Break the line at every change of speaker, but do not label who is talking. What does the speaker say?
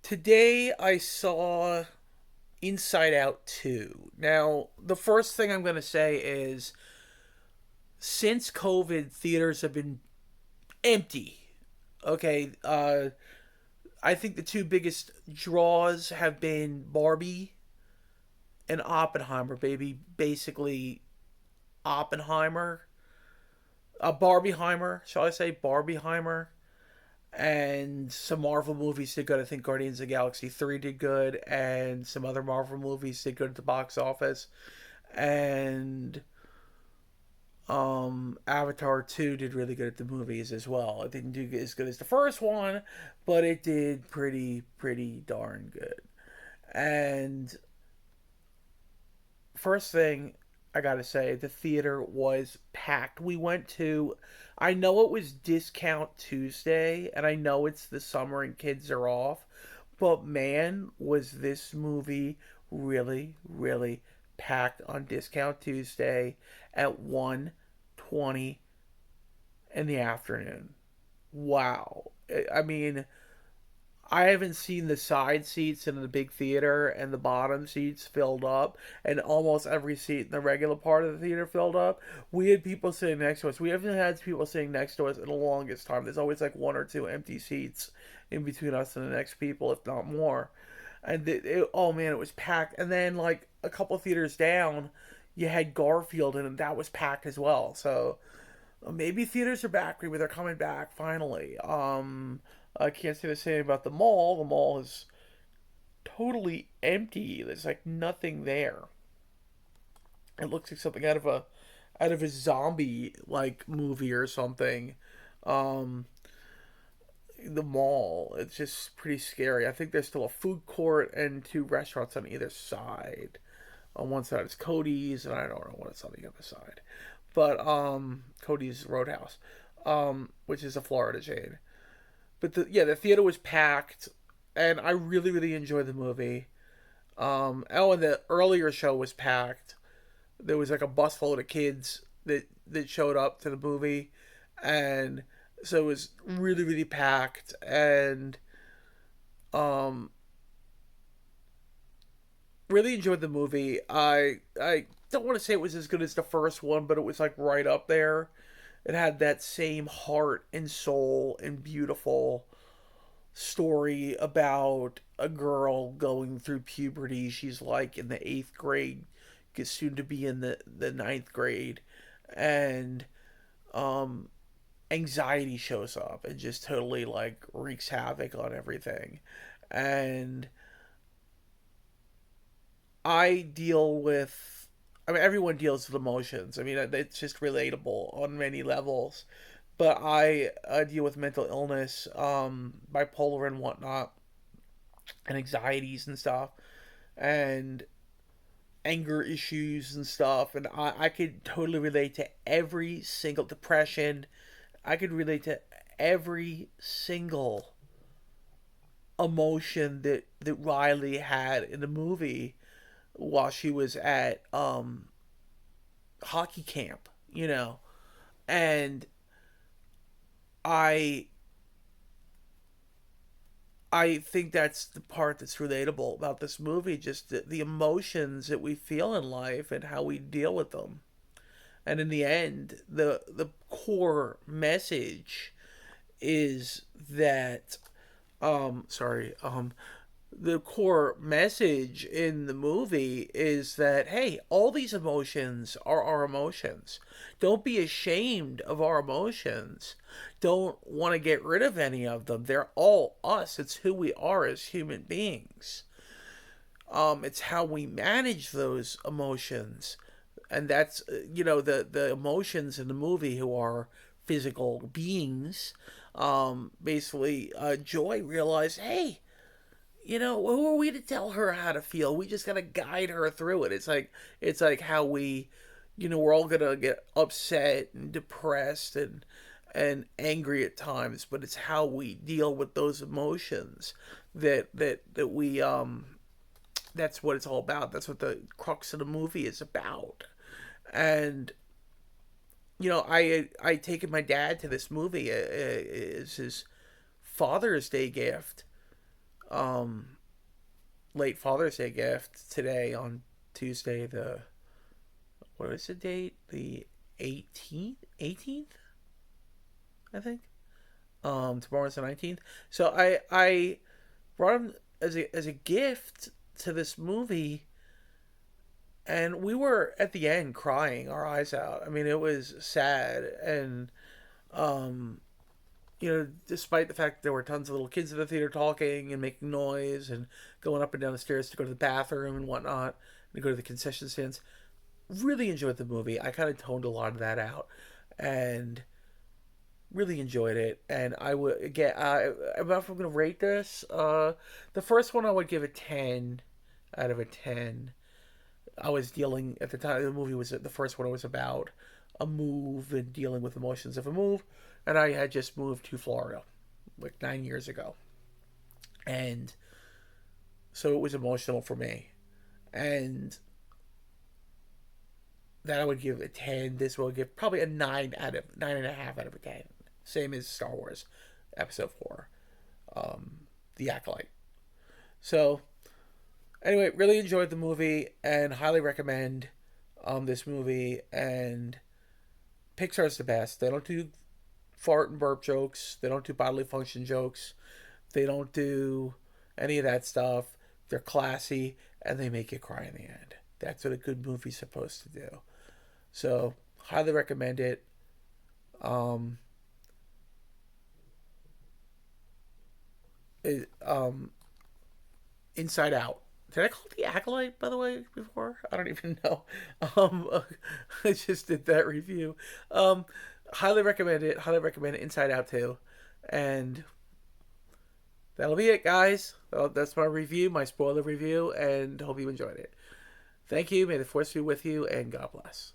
Today I saw Inside Out 2. Now, the first thing I'm going to say is since COVID, theaters have been empty. Okay, I think the two biggest draws have been Barbie and Oppenheimer, baby. Basically, Oppenheimer. Barbieheimer, shall I say? Barbieheimer. And some Marvel movies did good. I think Guardians of the Galaxy 3 did good, and some other Marvel movies did good at the box office. And Avatar 2 did really good at the movies as well. It didn't do as good as the first one, but it did pretty darn good. And first thing I gotta say, the theater was packed. We went to, I know it was Discount Tuesday, and I know it's the summer and kids are off, but man, was this movie really packed on Discount Tuesday at 1:20 in the afternoon. Wow. I mean, I haven't seen the side seats in the big theater and the bottom seats filled up, and almost every seat in the regular part of the theater filled up. We had people sitting next to us. We haven't had people sitting next to us in the longest time. There's always like one or two empty seats in between us and the next people, if not more. And oh man, it was packed. And then like a couple theaters down, you had Garfield, and that was packed as well. So maybe theaters are back. Maybe they're coming back finally. I can't say the same about the mall. The mall is totally empty. There's like nothing there. It looks like something out of a zombie like movie or something. Um, the mall. It's just pretty scary. I think there's still a food court and two restaurants on either side. On one side is Cody's, and I don't know what's on the other side. But Cody's Roadhouse, which is a Florida chain. But the theater was packed, and I really enjoyed the movie. And the earlier show was packed. There was like a bus full of kids that showed up to the movie, and so it was really packed. And um, really enjoyed the movie. I don't want to say it was as good as the first one, but it was like right up there. It had that same heart and soul and beautiful story about a girl going through puberty. She's like in the eighth grade, gets soon to be in the ninth grade, and um, anxiety shows up and just totally like wreaks havoc on everything. And I deal with, I mean, everyone deals with emotions. I mean, it's just relatable on many levels. But I deal with mental illness, bipolar and whatnot, and anxieties and stuff, and anger issues and stuff. And I could totally relate to every single depression. I could relate to every single emotion that Riley had in the movie while she was at hockey camp, and I I think that's the part that's relatable about this movie, just the emotions that we feel in life and how we deal with them. And in the end, the core message is that sorry, the core message in the movie is that hey, all these emotions are our emotions. Don't be ashamed of our emotions. Don't want to get rid of any of them. They're all us. It's who we are as human beings. It's how we manage those emotions, and that's the emotions in the movie who are physical beings. Basically, Joy realized, hey, who are we to tell her how to feel? We just gotta guide her through it. It's like how we, we're all gonna get upset and depressed and angry at times, but it's how we deal with those emotions that we that's what it's all about. That's what the crux of the movie is about. And I taken my dad to this movie as his Father's Day gift. um, late Father's Day gift today on Tuesday. What is the date? The 18th, I think. Tomorrow's the 19th. So I brought him as a gift to this movie, and we were at the end crying our eyes out. I mean, it was sad, and um, despite the fact that there were tons of little kids in the theater talking and making noise and going up and down the stairs to go to the bathroom and whatnot, and to go to the concession stands, really enjoyed the movie. I kind of toned a lot of that out, and really enjoyed it. And I would again, if I'm going to rate this, the first one I would give a 10 out of a 10. I was dealing at the time the movie was the first one. It was about a move and dealing with emotions of a move, and I had just moved to Florida like 9 years ago, and so it was emotional for me. And that I would give a 10. This will give probably a 9.5 out of a 10. Same as Star Wars Episode 4, The Acolyte. So anyway, really enjoyed the movie and highly recommend this movie. And Pixar's the best. They don't do fart and burp jokes. They don't do bodily function jokes. They don't do any of that stuff. They're classy and they make you cry in the end. That's what a good movie's supposed to do. So highly recommend it. Um, it, Inside Out. Did I call it The Acolyte, by the way, before? I don't even know. Um, I just did that review. Um, Highly recommend it. Highly recommend it. Inside Out too. And that'll be it, guys. Well, that's my review, my spoiler review, and hope you enjoyed it. Thank you. May the force be with you, and God bless.